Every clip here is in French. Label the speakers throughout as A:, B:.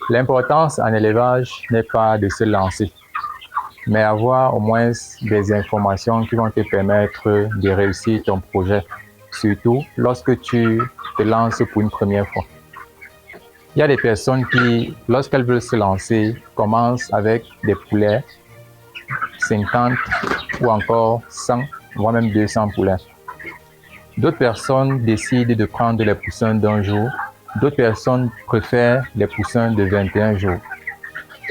A: L'importance en élevage n'est pas de se lancer, mais avoir au moins des informations qui vont te permettre de réussir ton projet, surtout lorsque tu te lances pour une première fois. Il y a des personnes qui, lorsqu'elles veulent se lancer, commencent avec des poulets, 50 ou encore 100, voire même 200 poulets. D'autres personnes décident de prendre les poussins d'un jour, d'autres personnes préfèrent les poussins de 21 jours.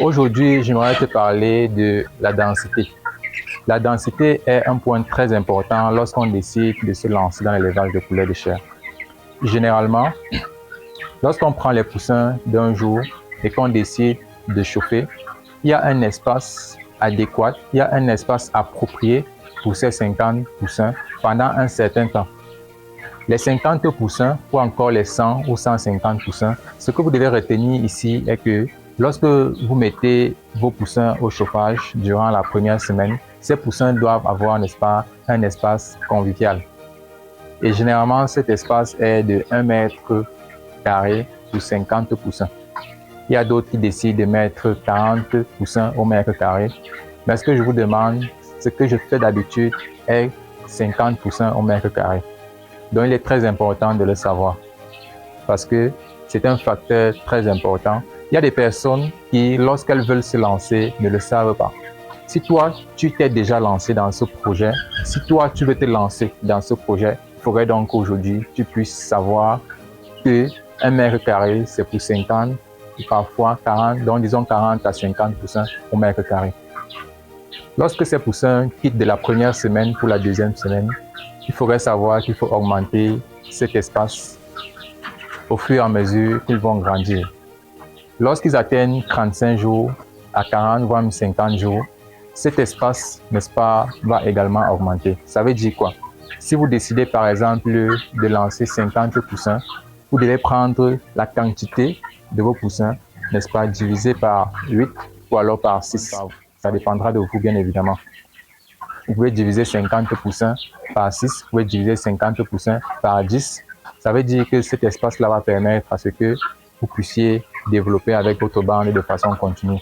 A: Aujourd'hui, j'aimerais te parler de la densité. La densité est un point très important lorsqu'on décide de se lancer dans l'élevage de poulets de chair. Généralement, lorsqu'on prend les poussins d'un jour et qu'on décide de chauffer, il y a un espace adéquat, il y a un espace approprié pour ces 50 poussins pendant un certain temps. Les 50 poussins ou encore les 100 ou 150 poussins, ce que vous devez retenir ici est que lorsque vous mettez vos poussins au chauffage durant la première semaine, ces poussins doivent avoir un espace convivial. Et généralement, cet espace est de 1 mètre carré pour 50 poussins. Il y a d'autres qui décident de mettre 40 poussins au mètre carré. Mais ce que je vous demande, ce que je fais d'habitude est 50 poussins au mètre carré. Donc, il est très important de le savoir parce que c'est un facteur très important. Il y a des personnes qui, lorsqu'elles veulent se lancer, ne le savent pas. Si toi, tu t'es déjà lancé dans ce projet, si toi, tu veux te lancer dans ce projet, il faudrait donc qu'aujourd'hui, tu puisses savoir que 1 mètre carré, c'est pour 50, parfois 40, donc disons 40 à 50 poussins au mètre carré. Lorsque ces poussins quittent de la première semaine pour la deuxième semaine, il faudrait savoir qu'il faut augmenter cet espace au fur et à mesure qu'ils vont grandir. Lorsqu'ils atteignent 35 jours à 40 voire 50 jours, cet espace, n'est-ce pas, va également augmenter. Ça veut dire quoi? Si vous décidez par exemple de lancer 50 poussins, vous devez prendre la quantité de vos poussins, n'est-ce pas, divisé par 8 ou alors par 6. Ça dépendra de vous, bien évidemment. Vous pouvez diviser 50 poussins par 6, vous pouvez diviser 50 poussins par 10. Ça veut dire que cet espace-là va permettre à ce que vous puissiez développer avec votre bande de façon continue.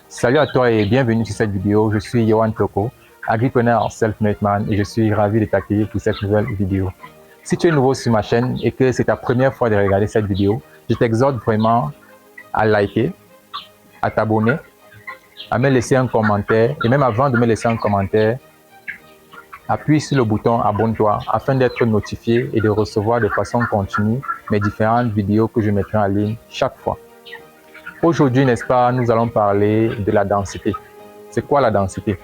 A: Salut à toi et bienvenue sur cette vidéo. Je suis Yohan Toko, agripreneur self-made man et je suis ravi de t'accueillir pour cette nouvelle vidéo. Si tu es nouveau sur ma chaîne et que c'est ta première fois de regarder cette vidéo, je t'exhorte vraiment à liker, à t'abonner, à me laisser un commentaire et même avant de me laisser un commentaire, appuie sur le bouton abonne-toi afin d'être notifié et de recevoir de façon continue mes différentes vidéos que je mettrai en ligne chaque fois. Aujourd'hui, n'est-ce pas, nous allons parler de la densité. C'est quoi la densité?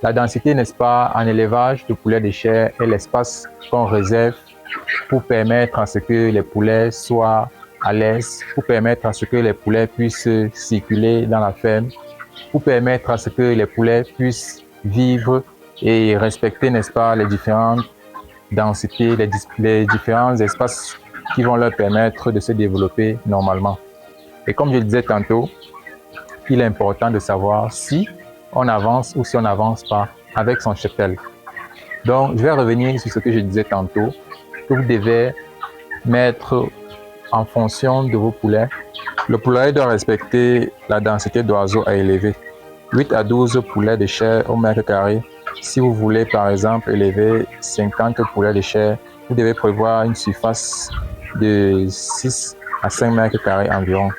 A: La densité, n'est-ce pas, en élevage de poulets de chair est l'espace qu'on réserve pour permettre à ce que les poulets soient à l'aise, pour permettre à ce que les poulets puissent circuler dans la ferme, pour permettre à ce que les poulets puissent vivre et respecter, n'est-ce pas, les différentes densités, les différents espaces qui vont leur permettre de se développer normalement. Et comme je le disais tantôt, il est important de savoir si on avance ou si on n'avance pas avec son cheptel. Donc, je vais revenir sur ce que je disais tantôt, que vous devez mettre en fonction de vos poulets. Le poulailler doit respecter la densité d'oiseaux à élever. 8 à 12 poulets de chair au mètre carré. Si vous voulez par exemple élever 50 poulets de chair, vous devez prévoir une surface de 6 à 5 mètres carrés environ,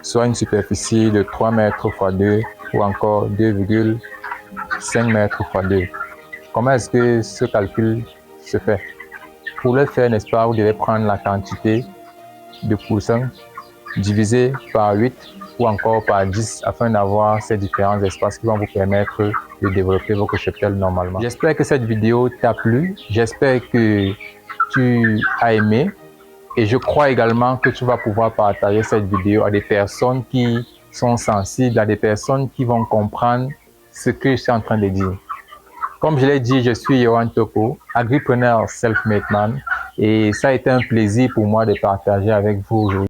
A: soit une superficie de 3 mètres x 2 ou encore 2,5 mètres x 2. Comment est-ce que ce calcul se fait? Pour le faire, n'est-ce pas, vous devez prendre la quantité de poussins divisé par 8 ou encore par 10 afin d'avoir ces différents espaces qui vont vous permettre de développer votre cheptel normalement. J'espère que cette vidéo t'a plu, j'espère que tu as aimé et je crois également que tu vas pouvoir partager cette vidéo à des personnes qui sont sensibles, à des personnes qui vont comprendre ce que je suis en train de dire. Comme je l'ai dit, je suis Yohan Toko, agripreneur self-made man et ça a été un plaisir pour moi de partager avec vous aujourd'hui.